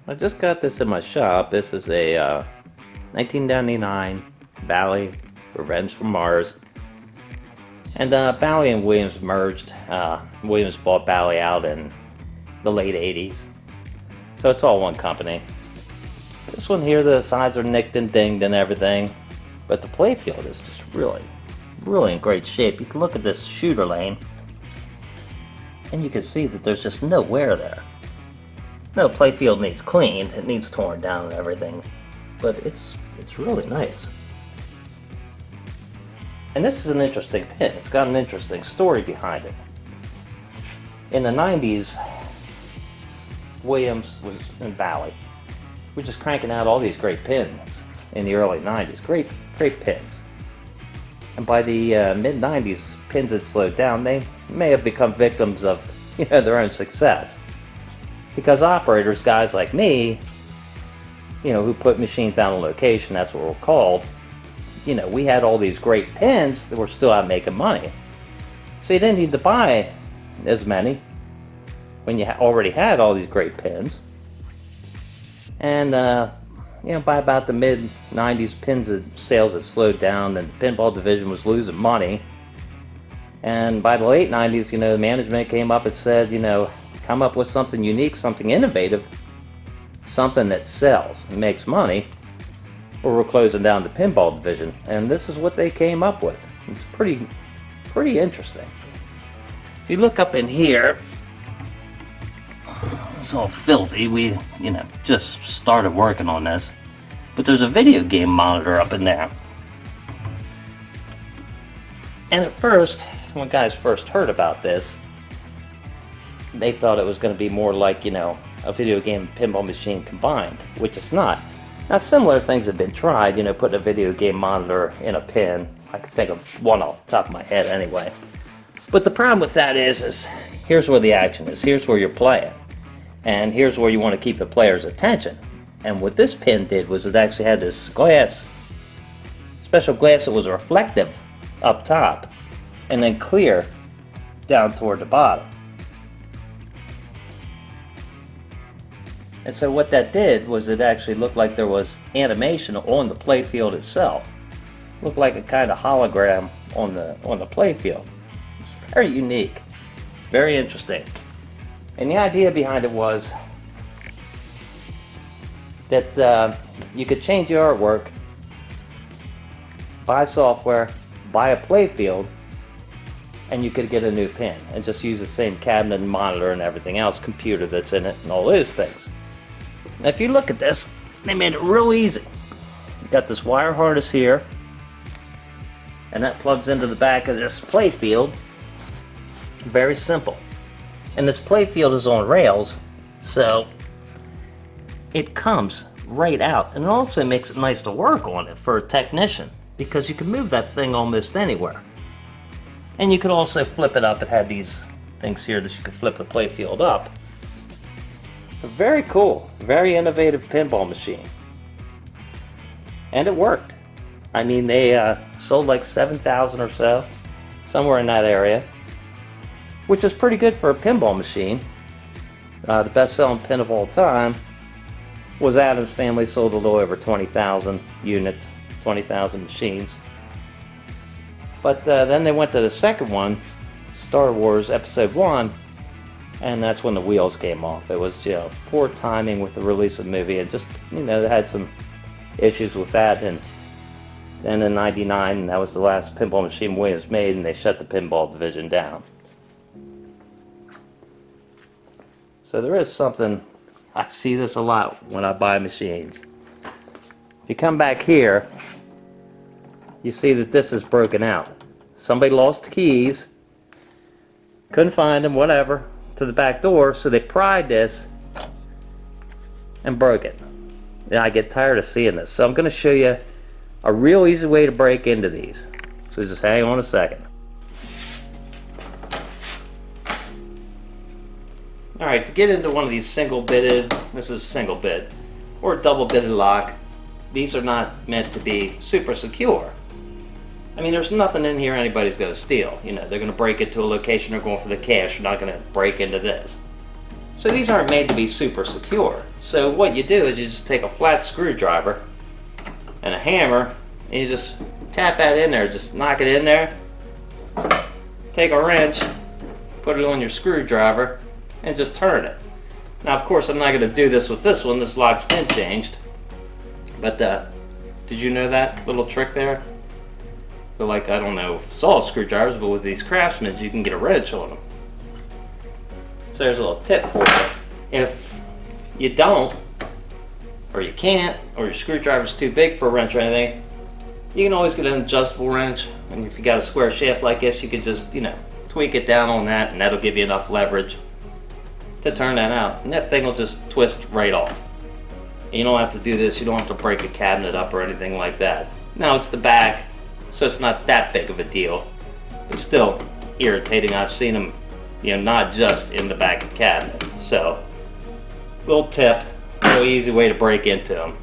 I just got this in my shop. This is a 1999 Bally Revenge From Mars. And Bally and Williams merged. Williams bought Bally out in the late 80s. So it's all one company. This one here, the sides are nicked and dinged and everything. But the playfield is just really in great shape. You can look at this shooter lane. And you can see that there's just no wear there. No, playfield needs cleaned, it needs torn down and everything, but it's really nice. And this is an interesting pin. It's got an interesting story behind it. In the 90s, Williams was in Bally. We're just cranking out all these great pins in the early 90s. Great pins. And by the mid 90s, pins had slowed down. They may have become victims of their own success. Because operators, guys like me, who put machines out on location, that's what we're called, we had all these great pins that were still out making money. So you didn't need to buy as many when you already had all these great pins. And, by about the mid-90s, pins sales had slowed down and the pinball division was losing money. And by the late 90s, the management came up and said, come up with something unique, something innovative, something that sells and makes money, or we're closing down the pinball division. And this is what they came up with. It's pretty interesting. If you look up in here, it's all filthy. We, just started working on this. But there's a video game monitor up in there. And at first, when guys first heard about this, they thought it was going to be more like, a video game and pinball machine combined, which it's not. Now, similar things have been tried, putting a video game monitor in a pin. I can think of one off the top of my head anyway. But the problem with that is here's where the action is. Here's where you're playing. And here's where you want to keep the player's attention. And what this pin did was it actually had this glass, special glass that was reflective up top, and then clear down toward the bottom. And so what that did was it actually looked like there was animation on the playfield itself. Looked like a kind of hologram on the playfield. It's very unique, very interesting. And the idea behind it was that you could change the artwork, buy software, buy a playfield, and you could get a new pin and just use the same cabinet and monitor and everything else, computer that's in it and all those things. Now if you look at this, they made it real easy. You've got this wire harness here, and that plugs into the back of this playfield. Very simple. And this playfield is on rails, so it comes right out. And it also makes it nice to work on it for a technician, because you can move that thing almost anywhere. And you could also flip it up. It had these things here that you could flip the playfield up. So very cool, very innovative pinball machine. And it worked. I mean, they sold like 7,000 or so, somewhere in that area, which is pretty good for a pinball machine. The best-selling pin of all time was Adam's Family, sold a little over 20,000 units, 20,000 machines. But then they went to the second one, Star Wars Episode 1, and that's when the wheels came off. It was poor timing with the release of the movie. It just, they had some issues with that. And then in '99, that was the last pinball machine Williams made, and they shut the pinball division down. So there is something, I see this a lot when I buy machines. If you come back here, you see that this is broken out. Somebody lost the keys, couldn't find them, whatever, to the back door, so they pried this and broke it. And I get tired of seeing this, so I'm going to show you a real easy way to break into these. So just hang on a second. Alright, to get into one of these single bitted, this is single bit, or double bitted lock, these are not meant to be super secure. I mean, there's nothing in here anybody's going to steal. They're going to break it to a location, they're going for the cash, they're not going to break into this. So these aren't made to be super secure. So what you do is you just take a flat screwdriver and a hammer, and you just tap that in there, just knock it in there. Take a wrench, put it on your screwdriver, and just turn it. Now, of course, I'm not going to do this with this one. This lock's been changed. But did you know that little trick there? But like, I don't know if it's all screwdrivers, but with these Craftsmans, you can get a wrench on them. So there's a little tip for you. If you don't, or you can't, or your screwdriver's too big for a wrench or anything, you can always get an adjustable wrench. And if you got a square shaft like this, you could just, tweak it down on that, and that'll give you enough leverage to turn that out. And that thing will just twist right off. And you don't have to do this, you don't have to break a cabinet up or anything like that. Now it's the back, so it's not that big of a deal. It's still irritating. I've seen them, not just in the back of cabinets. So, little tip, real easy way to break into them.